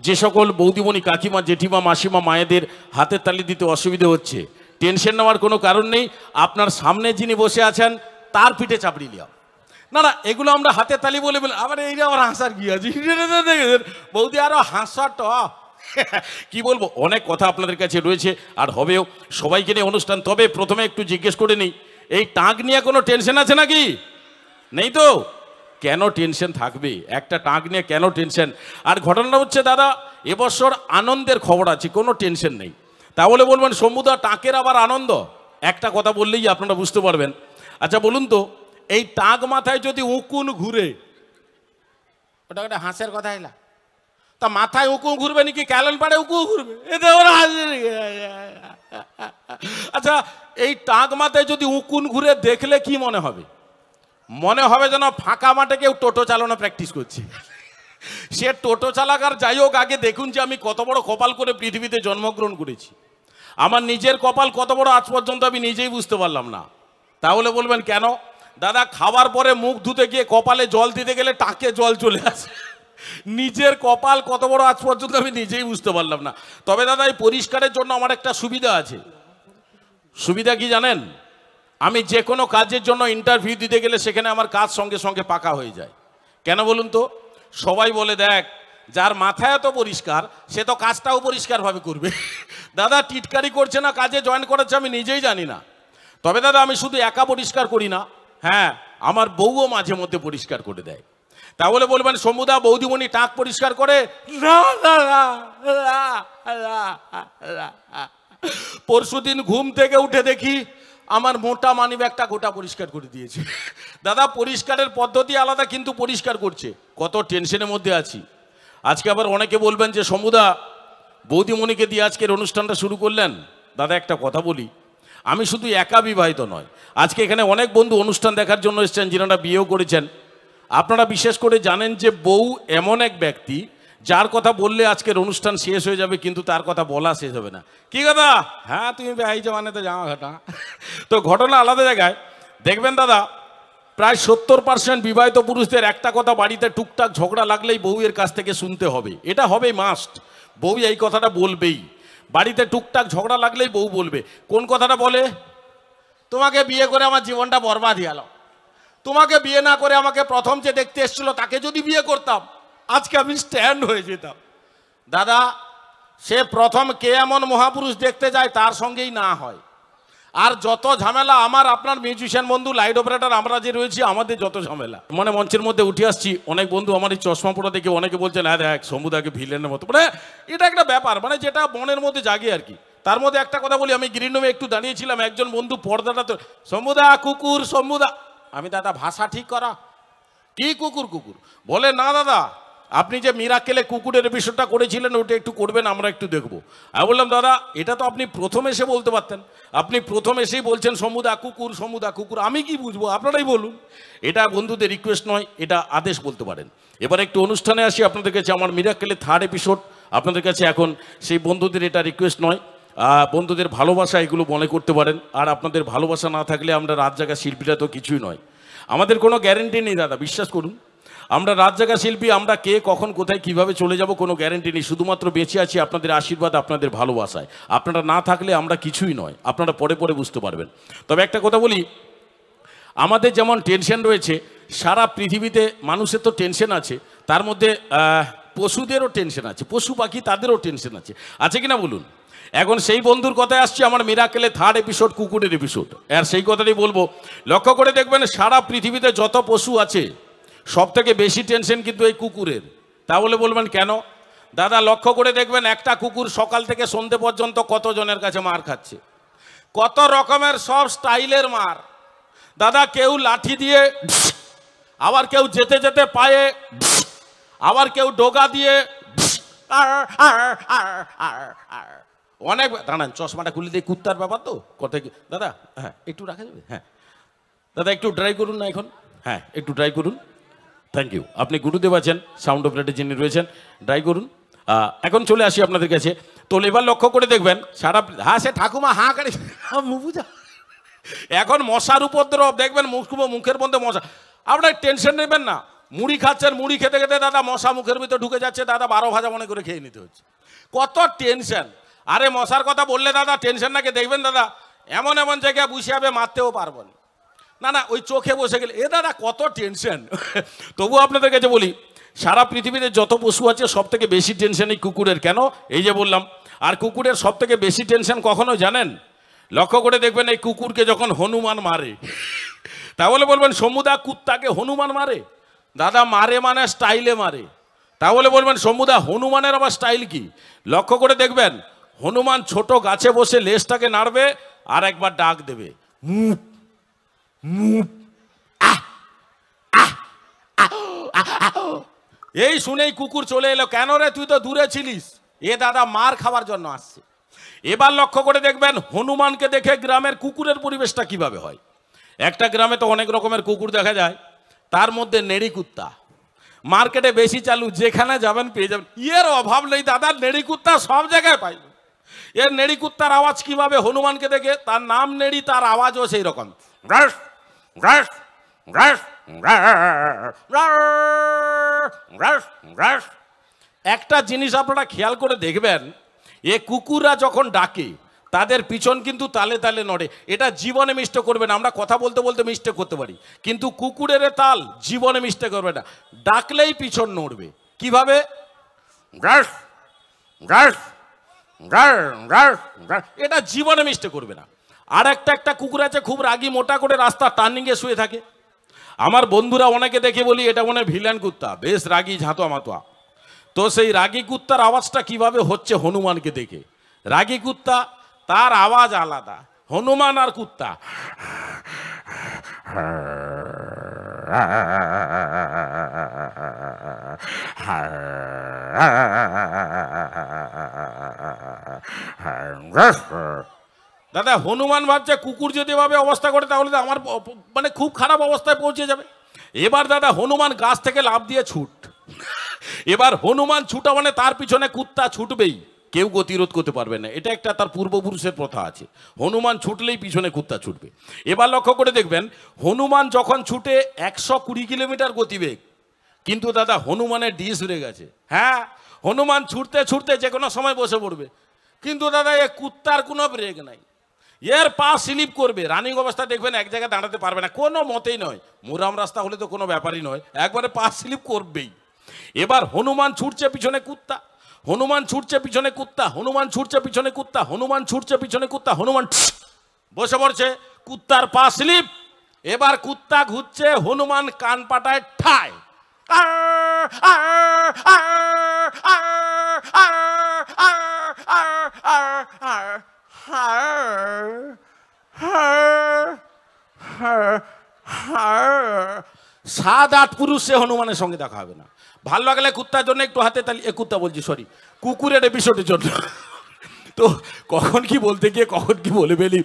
যে সকল বৌদিমণি, কাকিমা, জেঠিমা, মাসিমা, মায়েদের হাতের তালি দিতে অসুবিধে হচ্ছে, টেনশন নেওয়ার কোনো কারণ নেই। আপনার সামনে যিনি বসে আছেন তার পিঠে চাপড়ি লিয়া। না না, এগুলো আমরা হাতের তালি বলে বলে আবার এইটা আবার হাসার কি আছে বৌদি, আরো হাসাটা কি বলবো, অনেক কথা আপনাদের কাছে রয়েছে আর হবেও, সবাইকে নিয়ে অনুষ্ঠান। তবে প্রথমে একটু জিজ্ঞেস করে নিই, এই টাক নিয়ে কোনো টেনশন আছে নাকি? নেই তো? কেন টেনশন থাকবে, একটা টাক নিয়ে কেন টেনশন? আর ঘটনাটা হচ্ছে দাদা, এবছর আনন্দের খবর আছে, কোনো টেনশন নেই। তাহলে বলবেন শম্ভুদা টাকের আবার আনন্দ? একটা কথা বললেই আপনারা বুঝতে পারবেন। আচ্ছা বলুন তো, এই টাক মাথায় যদি উকুন ঘুরে, ওটা একটা হাসের কথা এলা, তা মাথায় উকু ঘুরবে নাকি ক্যালেন পাড়ে উকু ঘুরবে? আচ্ছা, এই টাক মাথায় যদি উকুন ঘুরে দেখলে কি মনে হবে? মনে হবে যেন ফাঁকা মাঠে কেউ টোটো চালানো প্র্যাকটিস করছে। সে টোটো চালাকার যাই হোক, আগে দেখুন যে আমি কত বড় কপাল করে পৃথিবীতে জন্মগ্রহণ করেছি। আমার নিজের কপাল কত বড় আজ পর্যন্ত আমি নিজেই বুঝতে পারলাম না। তাহলে বলবেন কেন? দাদা, খাবার পরে মুখ ধুতে গিয়ে কপালে জল দিতে গেলে টাকে জল চলে আসে। নিজের কপাল কত বড় আজ পর্যন্ত আমি নিজেই বুঝতে পারলাম না। তবে দাদা, এই পরিষ্কারের জন্য আমার একটা সুবিধা আছে। সুবিধা কি জানেন? আমি যে কোনো কাজের জন্য ইন্টারভিউ দিতে গেলে সেখানে আমার কাজ সঙ্গে সঙ্গে পাকা হয়ে যায়। কেন বলুন তো? সবাই বলে, দেখ যার মাথায় এত পরিষ্কার সে তো কাজটাও পরিষ্কারভাবে করবে। দাদা, টিটকারি করছে না কাজে জয়েন করেছে আমি নিজেই জানি না। তবে দাদা, আমি শুধু একা পরিষ্কার করি না, হ্যাঁ আমার বউও মাঝে মধ্যে পরিষ্কার করে দেয়। তাহলে বলবেন শম্ভুদা বৌদিমণি টাক পরিষ্কার করে? পরশুদিন ঘুম থেকে উঠে দেখি আমার মোটা মানি ব্যাগটা গোটা পরিষ্কার করে দিয়েছে। দাদা, পরিষ্কারের পদ্ধতি আলাদা, কিন্তু পরিষ্কার করছে। কত টেনশনের মধ্যে আছি। আজকে আবার অনেকে বলবেন যে শম্ভুদা বৌদিমণিকে দিয়ে আজকের অনুষ্ঠানটা শুরু করলেন। দাদা, একটা কথা বলি, আমি শুধু একা বিবাহিত নয়, আজকে এখানে অনেক বন্ধু অনুষ্ঠান দেখার জন্য এসেছেন যিনারা বিয়েও করেছেন। আপনারা বিশেষ করে জানেন যে বউ এমন এক ব্যক্তি যার কথা বললে আজকের অনুষ্ঠান শেষ হয়ে যাবে, কিন্তু তার কথা বলা শেষ হবে না। কি কথা? হ্যাঁ, তুমি বেহাই জমানেতে জামা ঘাটা। তো ঘটনা আলাদা জায়গায়। দেখবেন দাদা, প্রায় 70% বিবাহিত পুরুষদের একটা কথা বাড়িতে টুকটাক ঝগড়া লাগলেই বউয়ের কাছ থেকে শুনতে হবে। এটা হবেই মাস্ট, বউ এই কথাটা বলবেই। বাড়িতে টুকটাক ঝগড়া লাগলেই বউ বলবে। কোন কথাটা বলে? তোমাকে বিয়ে করে আমার জীবনটা বরবাদ গেল। তোমাকে বিয়ে না করে আমাকে প্রথম যে দেখতে এসেছিল তাকে যদি বিয়ে করতাম আজকে আমি স্ট্যান্ড হয়ে যেতাম। দাদা, সে প্রথম কে এমন মহাপুরুষ দেখতে যায় তার সঙ্গেই না হয়। আর যত ঝামেলা আমার আপনার মিউজিশিয়ান বন্ধু, লাইট অপারেটর আমরা যে রয়েছি, আমাদের যত ঝামেলা। মানে মঞ্চের মধ্যে উঠে আসছি, অনেক বন্ধু আমার এই চশমা পড়া দেখে অনেকে বলছেন হ্যাঁ দেখ শম্ভুদাকে ভিলেনের মতো। মানে এটা একটা ব্যাপার, মানে যেটা মনের মধ্যে জাগে আর কি। তার মধ্যে একটা কথা বলি, আমি গ্রিন রুমে একটু দাঁড়িয়েছিলাম, একজন বন্ধু পর্দাটা তো শম্ভুদা কুকুর শম্ভুদা। আমি দাদা ভাষা ঠিক করা, কি কুকুর কুকুর? বলে না দাদা, আপনি যে মিরাকেলে কুকুরের বিষয়টা করেছিলেন ওটা একটু করবেন, আমরা একটু দেখবো। আমি বললাম দাদা এটা তো আপনি প্রথম এসে বলতে পারতেন, আপনি প্রথম এসেই বলছেন সমুদা কুকুর সমুদা কুকুর, আমি কি বুঝবো, আপনারাই বলুন। এটা বন্ধুদের রিকোয়েস্ট নয়, এটা আদেশ বলতে পারেন। এবার একটু অনুষ্ঠানে আসি আপনাদের কাছে। আমার মিরাকেলে 3rd এপিসোড আপনাদের কাছে এখন সেই বন্ধুদের এটা রিকোয়েস্ট নয়, বন্ধুদের ভালোবাসা এগুলো মনে করতে পারেন। আর আপনাদের ভালোবাসা না থাকলে আমরা রাত জাগা শিল্পীরা তো কিছুই নয়, আমাদের কোনো গ্যারেন্টি নেই দাদা, বিশ্বাস করুন। আমরা রাত জাগা শিল্পী, আমরা কে কখন কোথায় কিভাবে চলে যাব কোনো গ্যারেন্টি নেই। শুধুমাত্র বেঁচে আছি আপনাদের আশীর্বাদ, আপনাদের ভালোবাসায়। আপনারা না থাকলে আমরা কিছুই নয়, আপনারা পরে পরে বুঝতে পারবেন। তবে একটা কথা বলি, আমাদের যেমন টেনশন রয়েছে, সারা পৃথিবীতে মানুষের তো টেনশন আছে, তার মধ্যে পশুদেরও টেনশন আছে, পশু পাখি তাদেরও টেনশন আছে কিনা বলুন। এখন সেই বন্ধুর কথায় আসছি, আমার মিরাকেলে 3rd এপিসোড কুকুরের এপিসোড, আর সেই কথাটাই বলবো। লক্ষ্য করে দেখবেন সারা পৃথিবীতে যত পশু আছে সব থেকে বেশি টেনশন কিন্তু এই কুকুরের। তাহলে বলবেন কেন? দাদা লক্ষ্য করে দেখবেন একটা কুকুর সকাল থেকে সন্ধ্যে পর্যন্ত কতজনের কাছে মার খাচ্ছে, কত রকমের সব স্টাইলের মার। দাদা কেউ লাঠি দিয়ে, আবার কেউ যেতে যেতে পায়ে, আবার কেউ ডোগা দিয়ে, অনেক। দাঁড়ান চশমাটা খুলে দিয়ে, কুত্তার ব্যাপার তো কথা কি দাদা? হ্যাঁ একটু রাখা যাবে? হ্যাঁ দাদা একটু ড্রাই করুন না এখন, হ্যাঁ একটু ড্রাই করুন, থ্যাংক ইউ। আপনি গুরুদেব আছেন, সাউন্ড অপারেটর যিনি রয়েছেন, ড্রাই করুন। এখন চলে আসি আপনাদের কাছে। তো এবার লক্ষ্য করে দেখবেন সারা, হ্যাঁ সে ঠাকুমা হাঁ কাড়ি বুঝা, এখন মশার উপদ্রব দেখবেন, মুখের মধ্যে মশা। আপনার টেনশন নেবেন না, মুড়ি খাচ্ছেন, মুড়ি খেতে খেতে দাদা মশা মুখের ভিতরে ঢুকে যাচ্ছে, দাদা 12 ভাজা মনে করে খেয়ে নিতে হচ্ছে। কত টেনশন। আরে মশার কথা বললে দাদা টেনশন নাকি, দেখবেন দাদা এমন এমন জায়গায় বসে যাবে মারতেও পারবো না, না ওই চোখে বসে গেলে, এ দাদা কত টেনশন। তবু আপনাদের কাছে বলি, সারা পৃথিবীতে যত পশু আছে সব থেকে বেশি টেনশন এই কুকুরের। কেন? এই যে বললাম। আর কুকুরের সব থেকে বেশি টেনশন কখনো জানেন? লক্ষ্য করে দেখবেন এই কুকুরকে যখন হনুমান মারে, তাহলে বলবেন সমুদা কুত্তাকে হনুমান মারে? দাদা মারে মানে স্টাইলে মারে। তাহলে বলবেন সমুদা হনুমানের আবার স্টাইল কি? লক্ষ্য করে দেখবেন হনুমান ছোট গাছে বসে লেজটাকে নাড়বে আর একবার ডাক দেবে, মুপ মুপ। এই শুনেই কুকুর চলে এলো। কেন রে, তুই তো দূরে ছিলিস? এ দাদা মার খাওয়ার জন্য আসছে। এবার লক্ষ্য করে দেখবেন হনুমানকে দেখে গ্রামের কুকুরের পরিবেশটা কিভাবে হয়। একটা গ্রামে তো অনেক রকমের কুকুর দেখা যায়, তার মধ্যে নেড়ি কুত্তা মার্কেটে বেশি চালু, যেখানে যাবেন পেয়ে যাবেন। এর অভাব নেই দাদা, নেড়ি কুত্তা সব জায়গায় পাইবেন। এর নেড়ি কুত্তার আওয়াজ কিভাবে হনুমানকে দেখে, তার নাম নেড়ি, তার আওয়াজও সেই রকম। একটা জিনিস আপনারা খেয়াল করে দেখবেন, এ কুকুররা যখন ডাকে তাদের পিছন কিন্তু তালে তালে নড়ে। এটা জীবনে মিস্টেক করবে না। আমরা কথা বলতে বলতে মিস্টেক করতে পারি, কিন্তু কুকুরের তাল জীবনে মিস্টেক করবে না, ডাকলেই পিছন নড়বে। কিভাবে? এটা জীবনে মিস্টেক করবে না। আর একটা কুকুর আছে খুব রাগী, মোটা করে রাস্তা টার্নিংয়ে শুয়ে থাকে। আমার বন্ধুরা অনেকে দেখে বলি এটা মনে হয় ভিলেন কুত্তা, বেশ রাগী ঝাঁতোয়া মাতোয়া। তো সেই রাগী কুত্তার আওয়াজটা কিভাবে হচ্ছে হনুমানকে দেখে। রাগী কুত্তা তার আওয়াজ আলাদা, হনুমান আর কুত্তা দাদা হনুমান ভাবছে কুকুর যদি এভাবে অবস্থা করে তাহলে তো আমার মানে খুব খারাপ অবস্থায় পৌঁছে যাবে। এবার দাদা হনুমান গাছ থেকে লাফ দিয়ে ছুট। এবার হনুমান ছুটা মানে তার পিছনে কুত্তা ছুটবেই, কেউ গতিরোধ করতে পারবে না। এটা একটা তার পূর্বপুরুষের প্রথা আছে, হনুমান ছুটলেই পিছনে কুত্তা ছুটবে। এবার লক্ষ্য করে দেখবেন হনুমান যখন ছুটে 120 কিলোমিটার গতিবেগ, কিন্তু দাদা হনুমানের ডিস উড়ে গেছে। হ্যাঁ, হনুমান ছুটতে ছুটতে যে কোনো সময় বসে পড়বে, কিন্তু দাদা এ কুত্তার কোনো ব্রেক নাই, এর পা স্লিপ করবে। রানিং অবস্থা দেখবেন এক জায়গায় দাঁড়াতে পারবে না, কোনো মতেই নয়। মোরাম রাস্তা হলে তো কোনো ব্যাপারই নয়, একবারে পা স্লিপ করবেই। এবার হনুমান ছুটছে পিছনে কুত্তা, হনুমান ছুটছে পিছনে কুত্তা, হনুমান ছুটছে পিছনে কুত্তা, হনুমান ছুটছে পিছনে কুত্তা, হনুমান বসে পড়ছে, কুত্তার পা স্লিপ। এবার কুত্তা ঘুরছে, হনুমান কান পাটায় ঠায়। সাত আট পুরুষ সে হনুমানের সঙ্গে দেখা হবে না। ভালো লাগলে কুত্তার জন্য একটু হাতে তালি, এ কুত্তা বলছি কুকুরের এপিসোডের জন্য। তো কখন কি বলতে গিয়ে কখন কি বলে ফেলি।